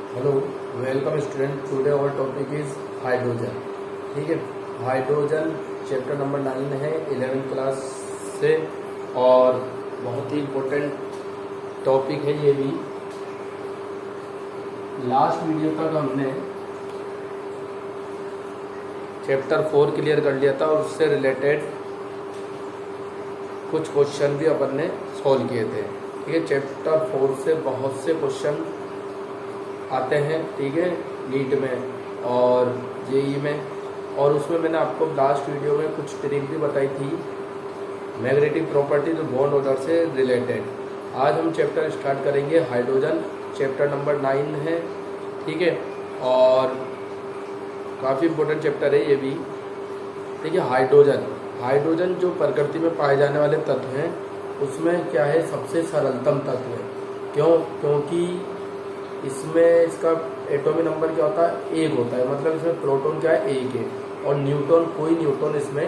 Hello, welcome student. Today our topic is hydrogen. ठीक है, hydrogen chapter number 9 है 11th class से, और बहुत ही इम्पोर्टेंट टॉपिक है ये भी। लास्ट वीडियो तक हमने चैप्टर 4 क्लियर कर लिया था और उससे रिलेटेड कुछ क्वेश्चन भी अपन ने सॉल्व किए थे। ठीक है, चैप्टर 4 से बहुत से क्वेश्चन आते हैं, ठीक है, नीट में और जेई में, और उसमें मैंने आपको लास्ट वीडियो में कुछ ट्रिक भी बताई थी मैग्नेटिक प्रॉपर्टी जो बॉन्ड ऑर्डर से रिलेटेड। आज हम चैप्टर स्टार्ट करेंगे हाइड्रोजन, चैप्टर नंबर 9 है। ठीक है, और काफ़ी इम्पोर्टेंट चैप्टर है ये भी। ठीक है, हाइड्रोजन जो प्रकृति में पाए जाने वाले तत्व हैं उसमें क्या है, सबसे सरलतम तत्व है। क्योंकि इसमें इसका एटॉमिक नंबर क्या होता है, 1 होता है। मतलब इसमें प्रोटॉन क्या है, 1 है, और कोई न्यूट्रॉन इसमें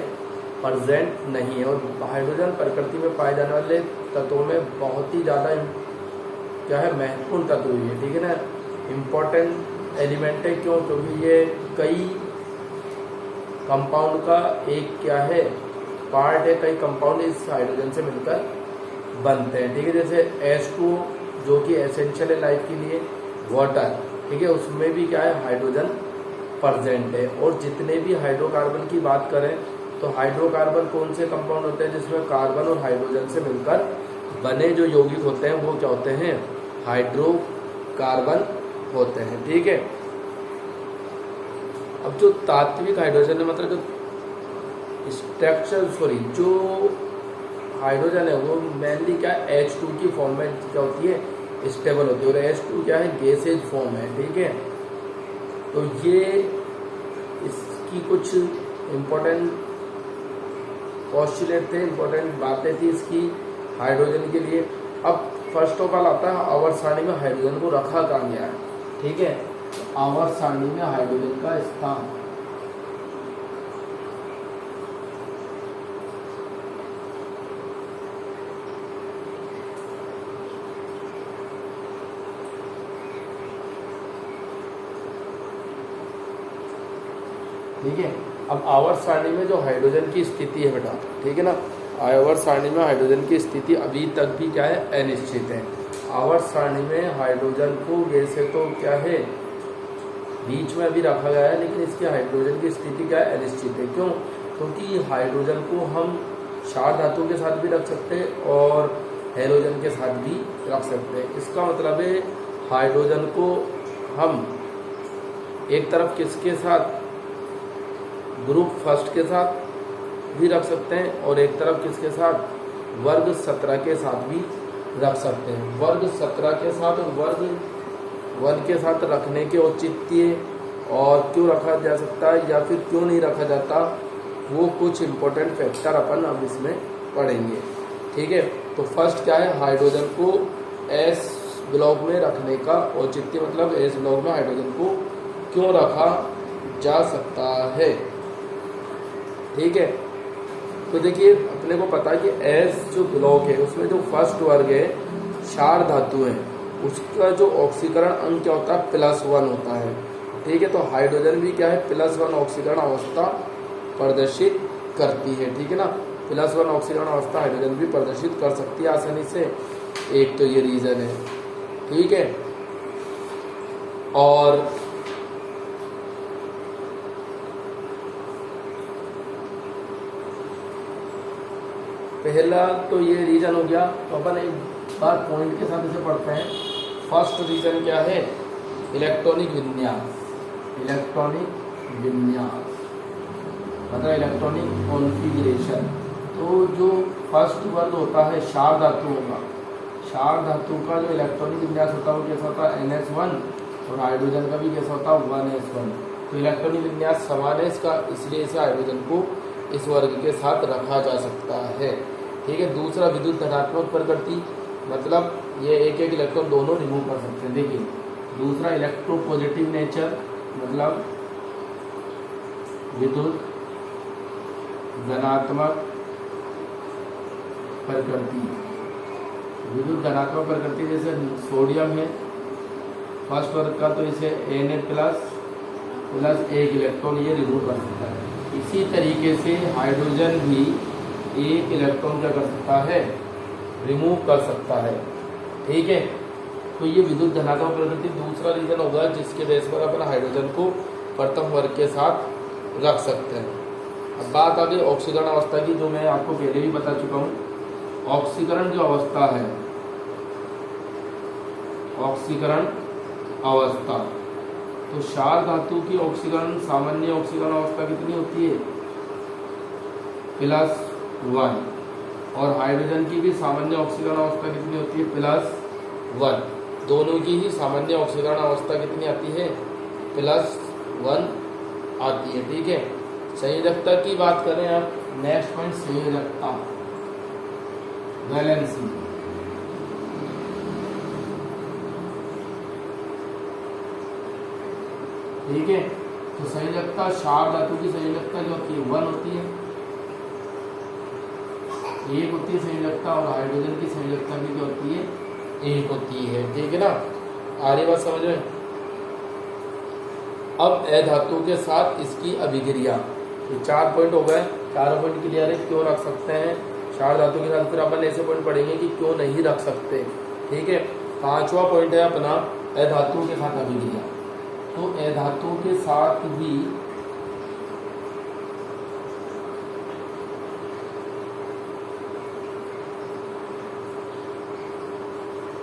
प्रेजेंट नहीं है। और हाइड्रोजन प्रकृति में पाए जाने वाले तत्वों में बहुत ही ज़्यादा क्या है, महत्वपूर्ण तत्व है। ठीक है ना, इम्पोर्टेंट एलिमेंट है। क्योंकि ये कई कंपाउंड का एक क्या है, पार्ट है। कई कंपाउंड इस हाइड्रोजन से मिलकर बनते हैं। ठीक है, जैसे H2 जो कि एसेंशियल है लाइफ के लिए, वाटर, ठीक है, उसमें भी क्या है, हाइड्रोजन प्रेजेंट है। और जितने भी हाइड्रोकार्बन की बात करें तो हाइड्रोकार्बन कौन से कंपाउंड होते हैं जिसमें कार्बन और हाइड्रोजन से मिलकर बने जो यौगिक होते हैं वो क्या होते हैं, हाइड्रोकार्बन होते हैं। ठीक है, अब जो तात्विक हाइड्रोजन है, मतलब जो स्ट्रक्चर जो हाइड्रोजन है वो मेनली क्या H2 की फॉर्म में क्या होती है, स्टेबल होती है। और H2 क्या है, गैसेज फॉर्म है। ठीक है, तो ये इसकी कुछ इम्पोर्टेंट पोस्टुलेट थे, इम्पोर्टेंट बातें थी इसकी हाइड्रोजन के लिए। अब फर्स्ट ऑफ ऑल आता है आवर्त सारणी में हाइड्रोजन को रखा कहाँ गया है। ठीक है, आवर्त सारणी में हाइड्रोजन का स्थान, ठीक है। अब आवर्त सारणी में जो हाइड्रोजन की स्थिति है बेटा, ठीक है ना, आवर्त सारणी में हाइड्रोजन की स्थिति अभी तक भी क्या है, अनिश्चित है। आवर्त सारणी में हाइड्रोजन को वैसे तो क्या है, बीच में अभी रखा गया है, लेकिन इसके हाइड्रोजन की स्थिति क्या है, अनिश्चित है। क्यों? क्योंकि हाइड्रोजन को हम क्षार धातु के साथ भी रख सकते हैं और हैलोजन के साथ भी रख सकते हैं। इसका मतलब है हाइड्रोजन को हम एक तरफ किसके साथ, ग्रुप फर्स्ट के साथ भी रख सकते हैं, और एक तरफ किसके साथ, वर्ग 17 के साथ भी रख सकते हैं। वर्ग 17 के साथ और वर्ग 1 के साथ रखने के औचित्य और क्यों रखा जा सकता है या फिर क्यों नहीं रखा जाता, वो कुछ इम्पोर्टेंट फैक्टर अपन अब इसमें पढ़ेंगे। ठीक है, तो फर्स्ट क्या है, हाइड्रोजन को एस ब्लॉक में रखने का औचित्य, मतलब एस ब्लॉक में हाइड्रोजन को क्यों रखा जा सकता है। ठीक है, तो देखिए अपने को पता है कि एस जो ब्लॉक है उसमें जो फर्स्ट वर्ग है क्षार धातु है, उसका जो ऑक्सीकरण अंक क्या होता है, +1 होता है। ठीक है, तो हाइड्रोजन भी क्या है, +1 ऑक्सीकरण अवस्था प्रदर्शित करती है। ठीक है ना, +1 ऑक्सीकरण अवस्था हाइड्रोजन भी प्रदर्शित कर सकती है आसानी से। एक तो ये रीजन है। ठीक है, और पहला तो ये रीजन हो गया। तो अपन एक बार पॉइंट के साथ इसे पढ़ते हैं। फर्स्ट रीजन क्या है, इलेक्ट्रॉनिक विन्यास। इलेक्ट्रॉनिक विन्यास मतलब इलेक्ट्रॉनिक कॉन्फ़िगरेशन। तो जो फर्स्ट वर्ग होता है क्षार धातु होगा, क्षार धातु का जो इलेक्ट्रॉनिक विन्यास होता है वो कैसा होता है, NS1, और हाइड्रोजन का भी कैसा होता है, 1s1। तो इलेक्ट्रॉनिक विन्यास समान है इसका, इसलिए इसे हाइड्रोजन को इस वर्ग के साथ रखा जा सकता है। ठीक है, दूसरा विद्युत धनात्मक प्रकृति, मतलब ये एक एक इलेक्ट्रॉन दोनों रिमूव कर सकते हैं। देखिए दूसरा इलेक्ट्रोपॉजिटिव नेचर, मतलब विद्युत धनात्मक प्रकृति। विद्युत धनात्मक प्रकृति जैसे सोडियम है, फर्स्ट वर्ग का, तो इसे Na प्लस एक इलेक्ट्रॉन ये रिमूव कर सकता है। इसी तरीके से हाइड्रोजन भी एक इलेक्ट्रॉन क्या कर सकता है, रिमूव कर सकता है। ठीक है, तो ये विद्युत धनात्मक प्रकृति दूसरा रीजन होगा जिसके बेस पर अपन हाइड्रोजन को प्रथम वर्ग के साथ रख सकते हैं। अब बात आ गई ऑक्सीकरण अवस्था की, जो मैं आपको पहले भी बता चुका हूँ। ऑक्सीकरण जो अवस्था है, ऑक्सीकरण अवस्था, तो क्षार धातु की ऑक्सीकरण सामान्य ऑक्सीकरण अवस्था कितनी होती है, +1, और हाइड्रोजन की भी सामान्य ऑक्सीकरण अवस्था कितनी होती है, +1। दोनों की ही सामान्य ऑक्सीकरण अवस्था कितनी आती है, +1 आती है। ठीक है, संयोजकता की बात करें आप, नेक्स्ट पॉइंट संयोजकता, वैलेंसी। ठीक है, तो संयोजकता, क्षार धातु की संयोजकता जो होती है 1 होती है, 1 होती है संयोजकता, और हाइड्रोजन की संयोजकता भी क्या होती है, 1 होती है। ठीक है ना, आ रही बात समझ में। अब अधातु के साथ इसकी अभिक्रिया, ये 4 पॉइंट हो गए, 4 पॉइंट क्लियर है, क्यों रख सकते हैं क्षार धातु के साथ। फिर अपन ऐसे पॉइंट पढ़ेंगे कि क्यों नहीं रख सकते। ठीक है, 5वां पॉइंट है अपना अधातु के साथ अभिक्रिया। तो अधातु के साथ भी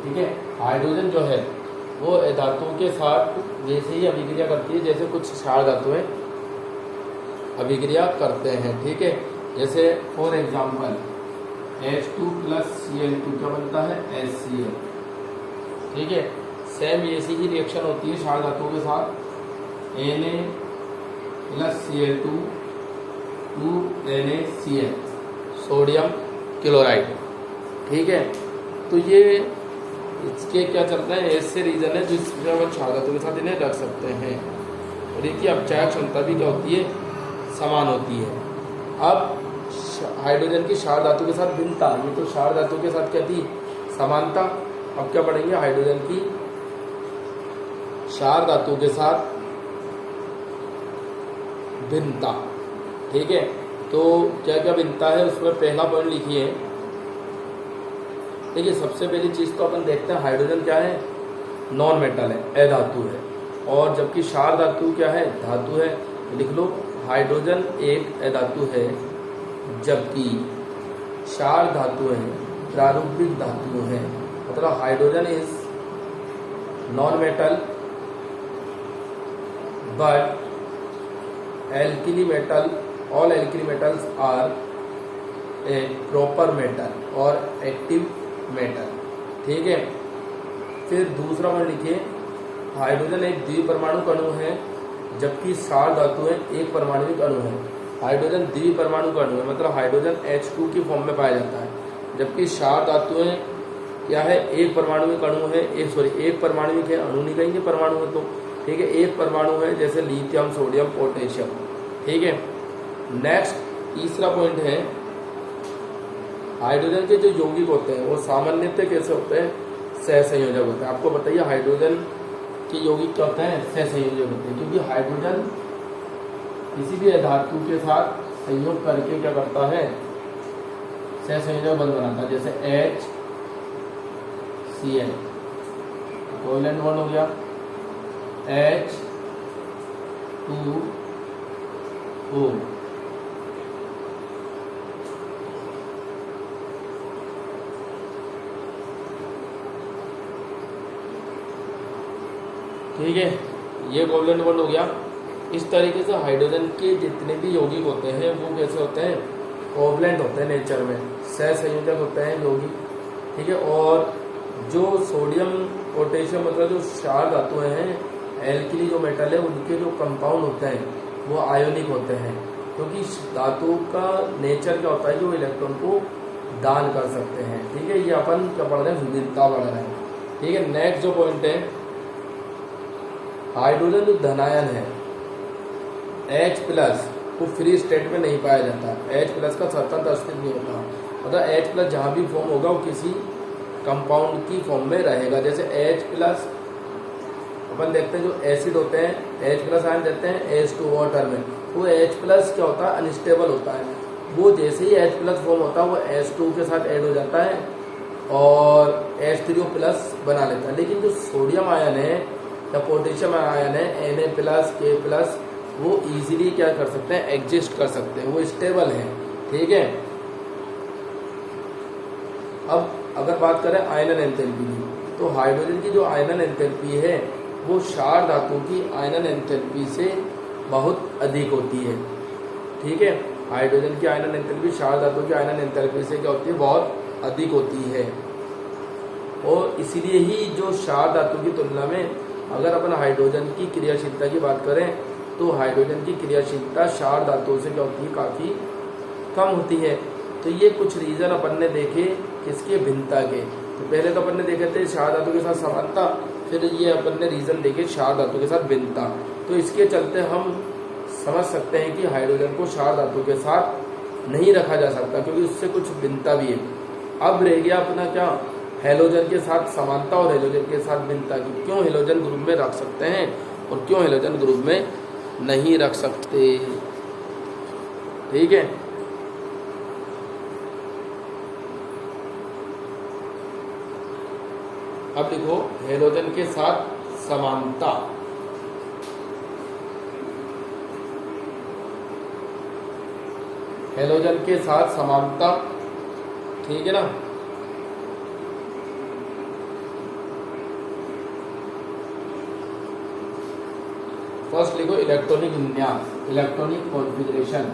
ठीक है, हाइड्रोजन जो है वो धातु के साथ वैसे ही अभिक्रिया करती है जैसे कुछ क्षार धातुएं अभिक्रिया करते हैं। ठीक है, जैसे फॉर एग्जाम्पल H2 + Cl2 क्या बनता है, HCl। ठीक है, सेम ऐसी ही रिएक्शन होती है क्षार धातु के साथ, Na + Cl2 2NaCl, sodium chloride. ठीक है, तो ये इसके क्या चलता है, ऐसे रीजन है जिसमें हम क्षार धातु के साथ इन्हें रख सकते हैं, और इनकी अपचायक क्षमता भी क्या होती है, समान होती है। अब हाइड्रोजन की क्षार धातु के साथ भिन्नता, ये तो क्षार धातु के साथ क्या थी, समानता। अब क्या पढ़ेंगे, हाइड्रोजन की क्षार धातु के साथ भिन्नता। ठीक है, तो क्या क्या भिन्नता है उसमें पहला पॉइंट लिखिए। देखिए, सबसे पहली चीज तो अपन देखते हैं हाइड्रोजन क्या है, नॉन मेटल है, अधातु है, और जबकि क्षार धातु क्या है, धातु है। लिख लो, हाइड्रोजन एक अधातु है जबकि क्षार धातु है प्रारूपिक धातु है। मतलब hydrogen is non metal but alkali metal, all alkali metals are a proper metal और एक्टिव मेटल। ठीक है, फिर दूसरा वन लिखिए, हाइड्रोजन एक द्विपरमाणु अणु है जबकि क्षार धातुएं एक परमाणुविक अणु है। हाइड्रोजन द्विपरमाणु अणु है, मतलब हाइड्रोजन H2 की फॉर्म में पाया जाता है, जबकि क्षार धातुएं क्या है, एक परमाणुविक अणु है, एक परमाणुविक है, अणु नहीं कहेंगे, परमाणु है। तो ठीक है, एक परमाणु है, जैसे लिथियम, सोडियम, पोटेशियम। ठीक है, नेक्स्ट तीसरा पॉइंट है, हाइड्रोजन के जो यौगिक होते हैं वो सामान्यतः कैसे होते हैं, सहसंयोजक होते हैं। आपको बताइए, हाइड्रोजन के यौगिक क्या होते हैं, सहसंयोजक होते हैं, क्योंकि हाइड्रोजन किसी भी धातु के साथ संयोग करके क्या करता है, सहसंयोजक बंध बनाता है। जैसे HCl कोवैलेंट बॉन्ड हो गया, H2O, ठीक है, ये कोवैलेंट बॉन्ड हो गया। इस तरीके से हाइड्रोजन के जितने भी यौगिक होते हैं वो कैसे होते हैं, कोवैलेंट होते हैं नेचर में, सहसंयोजक होते हैं यौगिक। ठीक है, और जो सोडियम, पोटेशियम मतलब जो क्षार धातुएं हैं, एल्किली जो मेटल है, उनके जो कंपाउंड होते हैं वो आयोनिक होते हैं, क्योंकि धातु का नेचर क्या होता है, जो इलेक्ट्रॉन को दान कर सकते हैं। ठीक है, ये अपन क्या पढ़ रहे हैं, विविधता पढ़ रहे हैं। ठीक है, नेक्स्ट जो पॉइंट है, हाइड्रोजन जो धनायन है H+ को फ्री स्टेट में नहीं पाया जाता, H+ का स्वतंत्र अस्तित्व नहीं होता। मतलब H+ जहाँ भी फॉर्म होगा वो किसी कंपाउंड की फॉर्म में रहेगा। जैसे H+ अपन देखते हैं जो एसिड होते हैं H+ आयन देते हैं H2 वाटर में, वो H+ क्या होता है, अनस्टेबल होता है। वो जैसे ही H+ फॉर्म होता है वो H2 के साथ ऐड हो जाता है और H3O+ बना लेता है। लेकिन जो सोडियम आयन है या पोटेशियम आयन है Na+, K+, वो इजीली क्या कर सकते हैं, एग्जिस्ट कर सकते हैं, वो स्टेबल है। ठीक है। अब अगर बात करें आयनन एंथैल्पी की, तो हाइड्रोजन की जो आयनन एंथैल्पी है वो क्षार धातु की आयनन एंथैल्पी से बहुत अधिक होती है। ठीक है। हाइड्रोजन की आयनन एंथैल्पी क्षार धातु की आयनन एंथैल्पी से क्या होती है, बहुत अधिक होती है। और इसलिए ही जो क्षार धातु की तुलना में अगर अपन हाइड्रोजन की क्रियाशीलता की बात करें तो हाइड्रोजन की क्रियाशीलता क्षार धातुओं से क्या होती है, काफ़ी कम होती है। तो ये कुछ रीज़न अपन ने देखे किसके, भिन्नता के। तो पहले तो अपन ने देखे थे क्षार धातु के साथ समानता, फिर ये अपन ने रीज़न देखे क्षार धातु के साथ भिन्नता। तो इसके चलते हम समझ सकते हैं कि हाइड्रोजन को क्षार धातु के साथ नहीं रखा जा सकता क्योंकि उससे कुछ भिन्नता भी है। अब रह गया अपना क्या, हेलोजन के साथ समानता और हेलोजन के साथ भिन्नता की। क्यों हेलोजन ग्रुप में रख सकते हैं और क्यों हेलोजन ग्रुप में नहीं रख सकते। ठीक है। अब देखो हेलोजन के साथ समानता, हेलोजन के साथ समानता, ठीक है ना। फर्स्ट लिखो इलेक्ट्रॉनिक विन्यास, इलेक्ट्रॉनिक कॉन्फ़िगरेशन।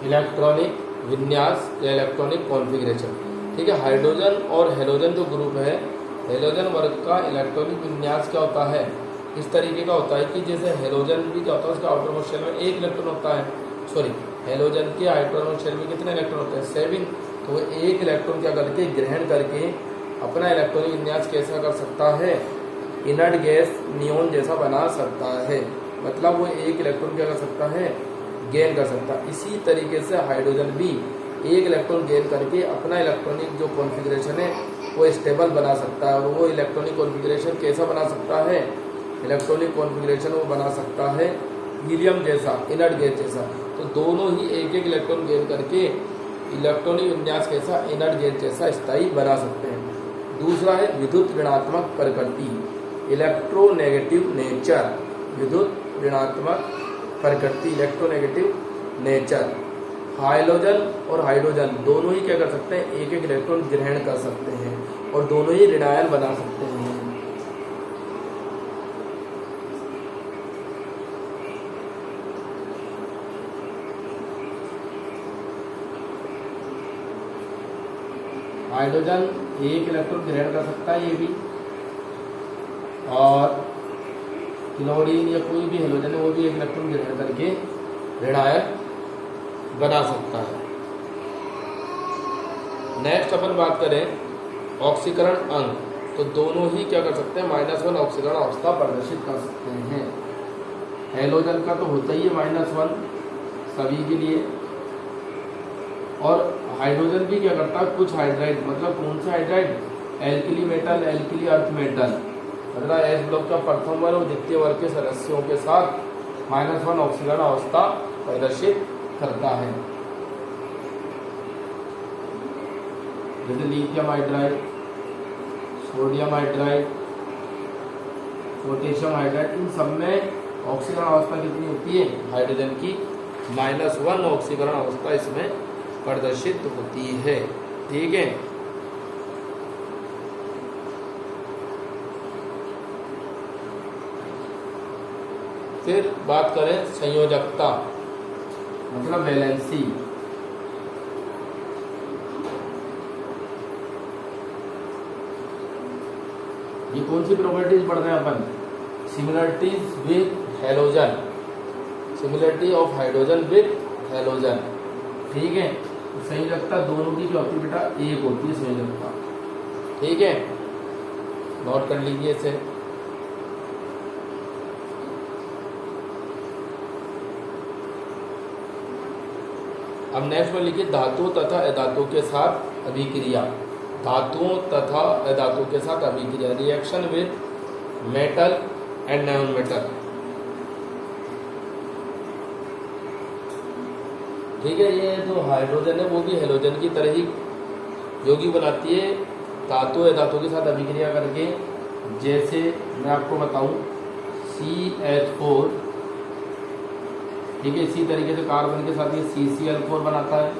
इलेक्ट्रॉनिक विन्यास या इलेक्ट्रॉनिक कॉन्फ़िगरेशन। ठीक है। हाइड्रोजन और हेलोजन जो ग्रुप है, हेलोजन वर्ग का इलेक्ट्रॉनिक विन्यास क्या होता है, इस तरीके का होता है कि जैसे हेलोजन भी क्या होता है, उसका आउटरमोस्ट शेल में 1 इलेक्ट्रॉन होता है, सॉरी हेलोजन के आउटरमोस्ट शेल में कितने इलेक्ट्रॉन होते हैं, 7। तो वो 1 इलेक्ट्रॉन क्या करके ग्रहण करके अपना इलेक्ट्रॉनिक विन्यास कैसा कर सकता है, इनर्ट गैस नियॉन जैसा बना सकता है। मतलब वो 1 इलेक्ट्रॉन क्या कर सकता है, गेन कर सकता है। इसी तरीके से हाइड्रोजन भी 1 इलेक्ट्रॉन गेन करके अपना इलेक्ट्रॉनिक जो कॉन्फ़िगरेशन है वो स्टेबल बना सकता है। और वो इलेक्ट्रॉनिक कॉन्फ़िगरेशन कैसा बना सकता है, इलेक्ट्रॉनिक कॉन्फ़िगरेशन वो बना सकता है हीलियम जैसा, इनर्ट गैस जैसा। तो दोनों ही 1-1 इलेक्ट्रॉन गेन करके इलेक्ट्रॉनिक विन्यास कैसा, इनर्ट गैस जैसा स्थायी बना सकते हैं। दूसरा है विद्युत ऋणात्मक प्रकृति, इलेक्ट्रोनेगेटिव नेचर, विद्युत ऋणात्मक प्रकृति, इलेक्ट्रोनेगेटिव नेचर। हाइड्रोजन और हाइड्रोजन दोनों ही क्या कर सकते हैं, 1-1 इलेक्ट्रॉन ग्रहण कर सकते हैं और दोनों ही ऋणायन बना सकते हैं। हाइड्रोजन 1 इलेक्ट्रॉन ग्रहण कर सकता है ये भी, और क्लोरीन या कोई भी हेलोजन है वो भी 1 इलेक्ट्रॉन ग्रहण करके ऋणायन बना सकता है। नेक्स्ट अपन बात करें ऑक्सीकरण अंक, तो दोनों ही क्या कर सकते हैं, -1 ऑक्सीकरण अवस्था प्रदर्शित कर सकते हैं। हेलोजन का तो होता ही है -1 सभी के लिए, और हाइड्रोजन भी क्या करता है, कुछ हाइड्राइड, मतलब कौन से hydride, alkali metal, alkali earth metal, मतलब एस ब्लॉक का प्रथम वर्ग और द्वितीय वर्ग के सदस्यों के साथ -1 ऑक्सीकरण अवस्था प्रदर्शित करता है। जैसे lithium hydride, sodium hydride, potassium hydride, इन सब में ऑक्सीकरण अवस्था कितनी होती है, हाइड्रोजन की -1 ऑक्सीकरण अवस्था इसमें प्रदर्शित होती है। ठीक है। फिर बात करें संयोजकता, मतलब वैलेंसी। ये कौन सी प्रॉपर्टीज पढ़ रहे हैं अपन, similarities with halogen, similarity of hydrogen with halogen. ठीक है। संयोजकता दोनों की क्या होती है बेटा, 1 होती है संयोजकता। ठीक है, नोट कर लीजिए इसे। अब नेक्स्ट में लिखिए धातुओं तथा अधातुओं के साथ अभिक्रिया। धातुओं तथा अधातुओं के साथ अभिक्रिया, reaction with metal and non metal. ठीक है, ये जो हाइड्रोजन है वो भी हेलोजन की तरह ही यौगिक बनाती है धातु अधातु के साथ अभिक्रिया करके। जैसे मैं आपको बताऊं CH4, ठीक है, इसी तरीके से कार्बन के साथ ये CCl4 बनाता है।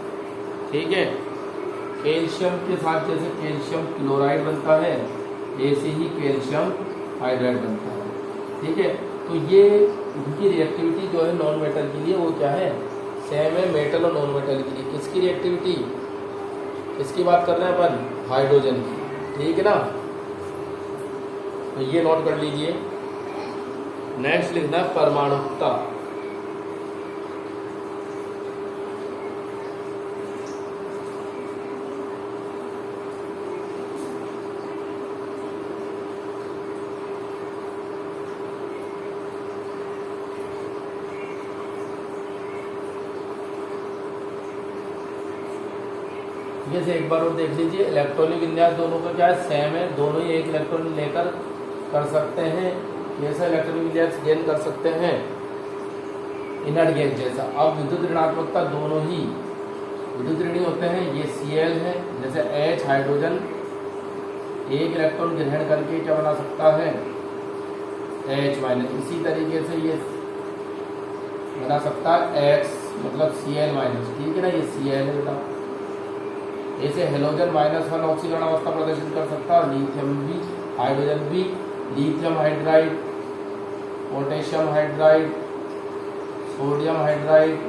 ठीक है, कैल्शियम के साथ जैसे कैल्शियम क्लोराइड बनता है ऐसे ही कैल्शियम हाइड्राइड बनता है। ठीक है, तो ये इनकी रिएक्टिविटी जो है नॉन मेटल के लिए वो क्या है, सेम है मेटल और नॉन मेटल के लिए। किसकी रिएक्टिविटी, इसकी बात कर रहे हैं अपन, हाइड्रोजन की। ठीक है ना, तो ये नोट कर लीजिए। नेक्स्ट लिखना है परमाणुकता। जैसे एक बार और देख लीजिए, इलेक्ट्रॉनिक विन्यास दोनों का क्या है, सेम है, दोनों ही एक इलेक्ट्रॉन लेकर कर सकते हैं, जैसा इलेक्ट्रॉनिक विन्यास गेन कर सकते हैं इनर्ट गैस जैसा। अब विद्युत ऋणात्मकता दोनों ही विद्युत ऋणी होते हैं, ये Cl है, जैसे H हाइड्रोजन एक इलेक्ट्रॉन ग्रहण करके क्या बना सकता है, H माइनस। इसी तरीके से ये बना सकता है X मतलब Cl माइनस। ठीक है ना, ये Cl है बेटा। ऐसे हेलोजन -1 ऑक्सीकरण अवस्था प्रदर्शित कर सकता है, लिथियम भी, हाइड्रोजन भी, lithium hydride, potassium hydride, sodium hydride,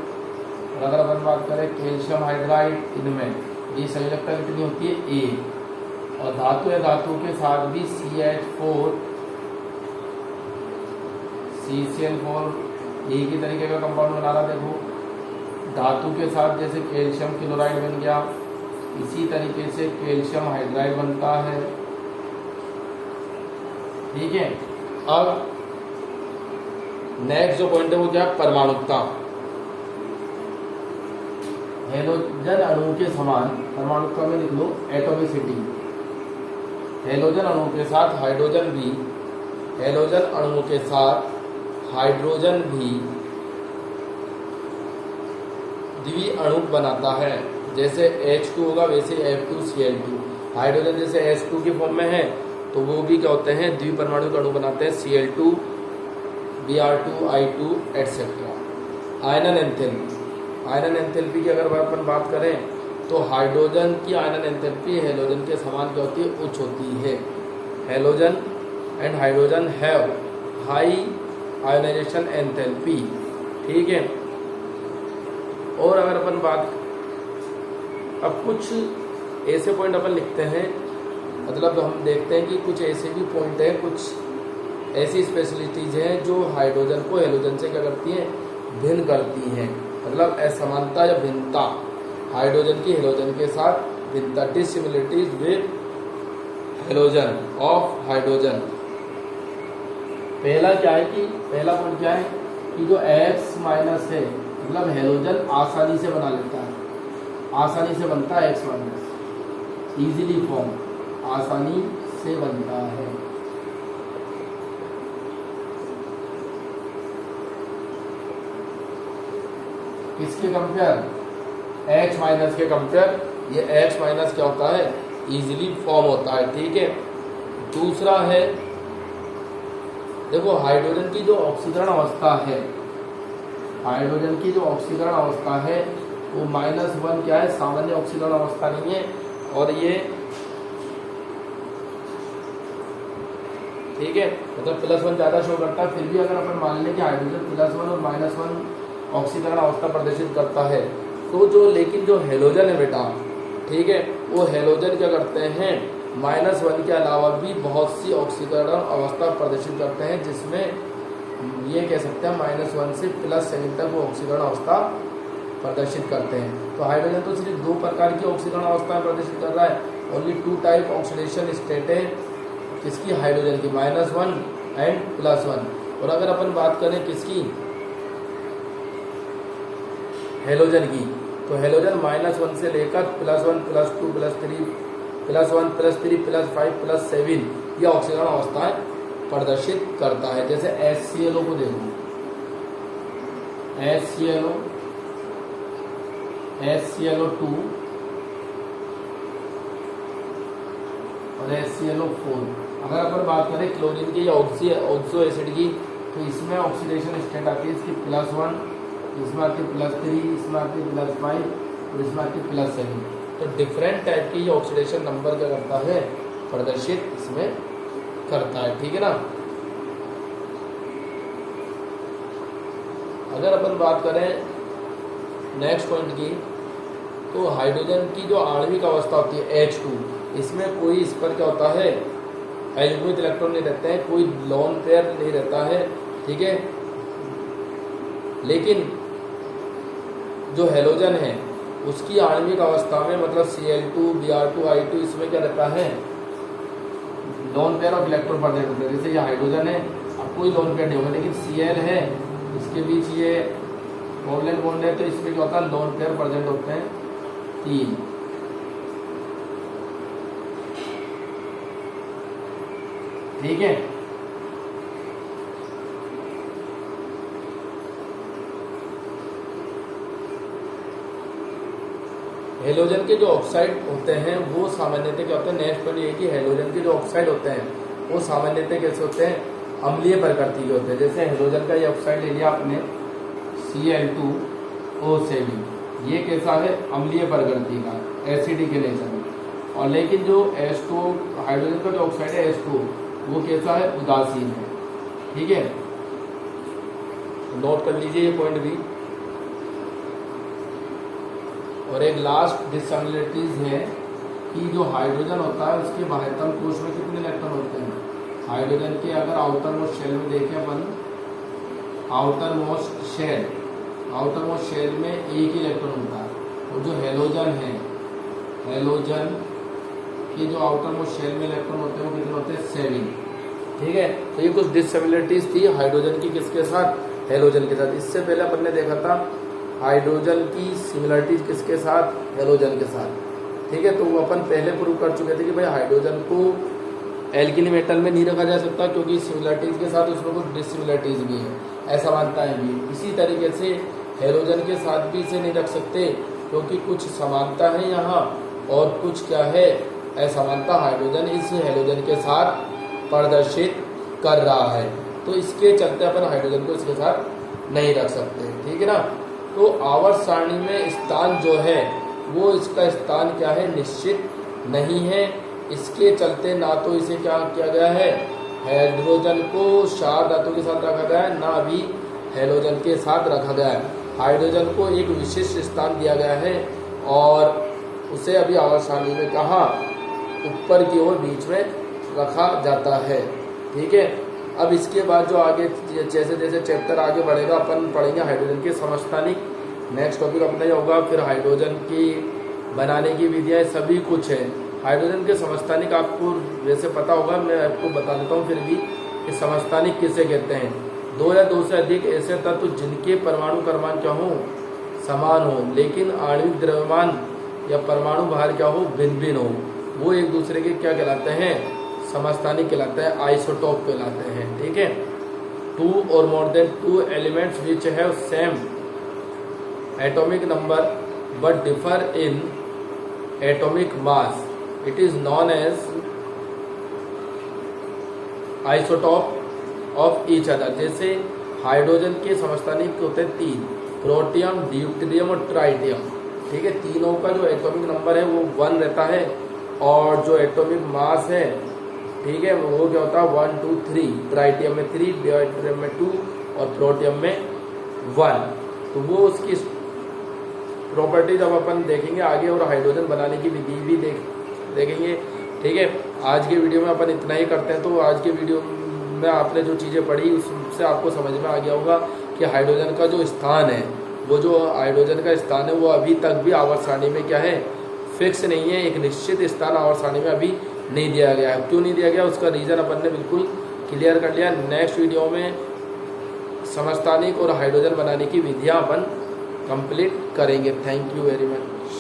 और अगर अपन बात करें कैल्शियम हाइड्राइड, इनमें ये संयोजकता कितनी होती है A। और धातु या धातु के साथ भी CH4 CCl4 एक ही तरीके का कंपाउंड बना रहा। देखो धातु के साथ जैसे कैल्शियम क्लोराइड बन गया, इसी तरीके से कैल्शियम हाइड्राइड बनता है। ठीक है, अब नेक्स्ट जो पॉइंट है वो क्या है, परमाणुकता। हेलोजन अणु के समान, परमाणुकता में लिख लो एटॉमिसिटी। हेलोजन अणु के साथ हाइड्रोजन भी, हेलोजन अणुओं के साथ हाइड्रोजन भी द्वि अणु बनाता है। जैसे H2 होगा वैसे F2Cl2। हाइड्रोजन जैसे H2 की फॉर्म में है तो वो भी क्या होते हैं, द्विपरमाणु अणु बनाते हैं, Cl2 Br2 I2 एटसेट्रा। आयनन एंथैल्पी, आयनन एंथैल्पी की अगर अपन बात करें तो हाइड्रोजन की आयनन एंथैल्पी हेलोजन के समान क्या होती है, उच्च होती है। Halogen and hydrogen have high ionisation enthalpy. ठीक है, और अगर अपन बात, अब कुछ ऐसे पॉइंट अपन लिखते हैं, मतलब हम देखते हैं कि कुछ ऐसे भी पॉइंट है, कुछ ऐसी स्पेशलिटीज हैं जो हाइड्रोजन को हेलोजन से क्या करती हैं, भिन्न करती हैं। मतलब असमानता या भिन्नता, हाइड्रोजन की हेलोजन के साथ भिन्नता, dissimilarities with halogen of hydrogen. पहला क्या है कि पहला पॉइंट क्या है कि जो X माइनस है, मतलब हेलोजन आसानी से बना लेता है, आसानी से बनता है X माइनस, इजीली फॉर्म, आसानी से बनता है। किसके कंपेयर, H माइनस के कंपेयर ये H माइनस क्या होता है, इजीली फॉर्म होता है। ठीक है, दूसरा है देखो हाइड्रोजन की जो ऑक्सीकरण अवस्था है, हाइड्रोजन की जो ऑक्सीकरण अवस्था है वो -1 क्या है, सामान्य ऑक्सीकरण अवस्था नहीं है। और ये ठीक है, मतलब +1 ज्यादा शो करता है। फिर भी अगर अपन मान लें कि हाइड्रोजन +1 और -1 ऑक्सीकरण अवस्था प्रदर्शित करता है, तो जो लेकिन जो हेलोजन है बेटा, ठीक है, वो हेलोजन क्या करते हैं, -1 के अलावा भी बहुत सी ऑक्सीकरण अवस्था प्रदर्शित करते हैं, जिसमें ये कह सकते हैं -1 से +7 तक वो ऑक्सीकरण अवस्था प्रदर्शित करते हैं। तो हाइड्रोजन तो सिर्फ 2 प्रकार की ऑक्सीकरण अवस्था प्रदर्शित कर रहा है, ओनली 2 टाइप ऑक्सीडेशन स्टेट है किसकी, हाइड्रोजन की, -1 एंड +1। और अगर अपन बात करें किसकी, हेलोजन की, तो हेलोजन -1 से लेकर +1 +2 +3 +1 +3 +5 +7 ये ऑक्सीजन अवस्थाएं प्रदर्शित करता है। जैसे HClO को देखो, HClO2 और HClO4। अगर अपन बात करें क्लोरीन की या ऑक्सो एसिड की, तो इसमें ऑक्सीडेशन स्टेट आती है इसकी +1, इसमें आती है +3, इसमें आती है +5 और इसमें आती है +7। तो डिफरेंट टाइप की ये ऑक्सीडेशन नंबर क्या करता है, प्रदर्शित इसमें करता है। ठीक है ना। अगर अपन बात करें नेक्स्ट पॉइंट की, तो हाइड्रोजन की जो आणविक अवस्था होती है H2, इसमें कोई इस पर क्या होता है, युग्मित इलेक्ट्रॉन नहीं रहते हैं, कोई लोन पेयर नहीं रहता है। ठीक है। लेकिन जो हेलोजन है उसकी आणविक अवस्था में मतलब Cl2 Br2 I2 इसमें क्या रहता है, lone pair of electron present होता है। जैसे ये हाइड्रोजन है, अब कोई लोन पेयर नहीं होगा, लेकिन Cl है, इसके बीच ये कोवलेंट बॉन्ड है, तो इसमें क्या होता है, लोन पेयर प्रेजेंट होते हैं 3। ठीक है। हेलोजन के जो ऑक्साइड होते हैं वो सामान्यतः क्या होते हैं, नेक्स्ट पॉइंट ये कि हेलोजन के जो ऑक्साइड होते हैं वो सामान्यतः कैसे होते हैं, अम्लीय प्रकृति के होते हैं। जैसे हेलोजन का ये ऑक्साइड ले लिया आपने Cl2O7, ये कैसा है, अम्लीय प्रकृति का, एसिडिक नेचर में। और लेकिन जो H2 हाइड्रोजन का जो ऑक्साइड है H2 वो कैसा है, उदासीन है। ठीक है, नोट कर लीजिए ये पॉइंट भी। और एक लास्ट डिससिमिलरिटीज है कि जो हाइड्रोजन होता है उसके बाह्यतम कोश में कितने इलेक्ट्रॉन होते हैं। हाइड्रोजन के अगर आउटर मोस्ट शेल में देखें अपन, आउटर मोस्ट शेल में एक ही इलेक्ट्रॉन होता है। और जो हेलोजन है, हेलोजन के जो आउटर मोस्ट शेल में इलेक्ट्रॉन होते हैं वो कितने होते हैं, 7। ठीक है। तो ये कुछ डिससिमिलरिटीज थी हाइड्रोजन की किसके साथ, हेलोजन के साथ। इससे पहले अपन ने देखा था हाइड्रोजन की सिमिलरिटीज किसके साथ, हेलोजन के साथ। ठीक है। तो वो अपन पहले प्रूव कर चुके थे कि भाई हाइड्रोजन को एल्किली मेटल में नहीं रखा जा सकता, क्योंकि सिमिलरिटीज के साथ उसमें कुछ डिससिमिलरिटीज भी है, ऐसा मानता है भी। इसी तरीके से हेलोजन के साथ भी इसे नहीं रख सकते, क्योंकि कुछ समानता है यहाँ और कुछ क्या है, असमानता हाइड्रोजन इस हेलोजन के साथ प्रदर्शित कर रहा है। तो इसके चलते अपन हाइड्रोजन को इसके साथ नहीं रख सकते। ठीक है ना। तो आवर्त सारणी में स्थान जो है वो इसका स्थान क्या है, निश्चित नहीं है। इसके चलते ना तो इसे क्या किया गया है, हाइड्रोजन को क्षार धातु के साथ रखा गया है, ना भी हेलोजन के साथ रखा गया है। हाइड्रोजन को एक विशिष्ट स्थान दिया गया है और उसे अभी आवर्त सारणी में कहाँ, ऊपर की ओर बीच में रखा जाता है। ठीक है। अब इसके बाद जो आगे जैसे जैसे चैप्टर आगे बढ़ेगा अपन पढ़ेंगे हाइड्रोजन के समस्थानिक। नेक्स्ट टॉपिक अपना ये होगा, फिर हाइड्रोजन की बनाने की विधियाँ सभी कुछ है। हाइड्रोजन के समस्थानिक आपको वैसे पता होगा, मैं आपको बता देता हूँ फिर भी कि समस्थानिक किसे कहते हैं। 2 या 2 से अधिक ऐसे तत्व जिनके परमाणु क्रमांक क्या हो, समान हो, लेकिन आणविक द्रव्यमान या परमाणु भार क्या हो, भिन्न भिन्न हो, वो एक दूसरे के क्या कहलाते हैं, समस्थानिक कहलाते हैं, आइसोटोप कहलाते हैं। ठीक है। 2 और more than 2 elements which have same atomic number but differ in atomic mass, it is known as isotope of each other. जैसे हाइड्रोजन के समस्थानिक होते हैं 3, प्रोटियम, ड्यूटेरियम और ट्राइटियम। ठीक है। तीनों का जो एटॉमिक नंबर है वो 1 रहता है और जो एटॉमिक मास है, ठीक है, वो क्या होता है 1 2 3, ट्राइटियम में 3, ड्यूटेरियम में 2 और प्रोटियम में 1। तो वो उसकी प्रॉपर्टी जब अपन देखेंगे आगे और हाइड्रोजन बनाने की विधि भी देखेंगे। ठीक है। आज के वीडियो में अपन इतना ही करते हैं। तो आज के वीडियो में आपने जो चीज़ें पढ़ी उससे आपको समझ में आ गया होगा कि हाइड्रोजन का जो स्थान है, वो जो हाइड्रोजन का स्थान है वो अभी तक भी आवर्त सारणी में क्या है, फिक्स नहीं है। एक निश्चित स्थान आवर्त सारणी में अभी नहीं दिया गया है। क्यों नहीं दिया गया, उसका रीज़न अपन ने बिल्कुल क्लियर कर लिया। नेक्स्ट वीडियो में समस्थानिक और हाइड्रोजन बनाने की विधियाँ अपन कंप्लीट करेंगे। Thank you very much.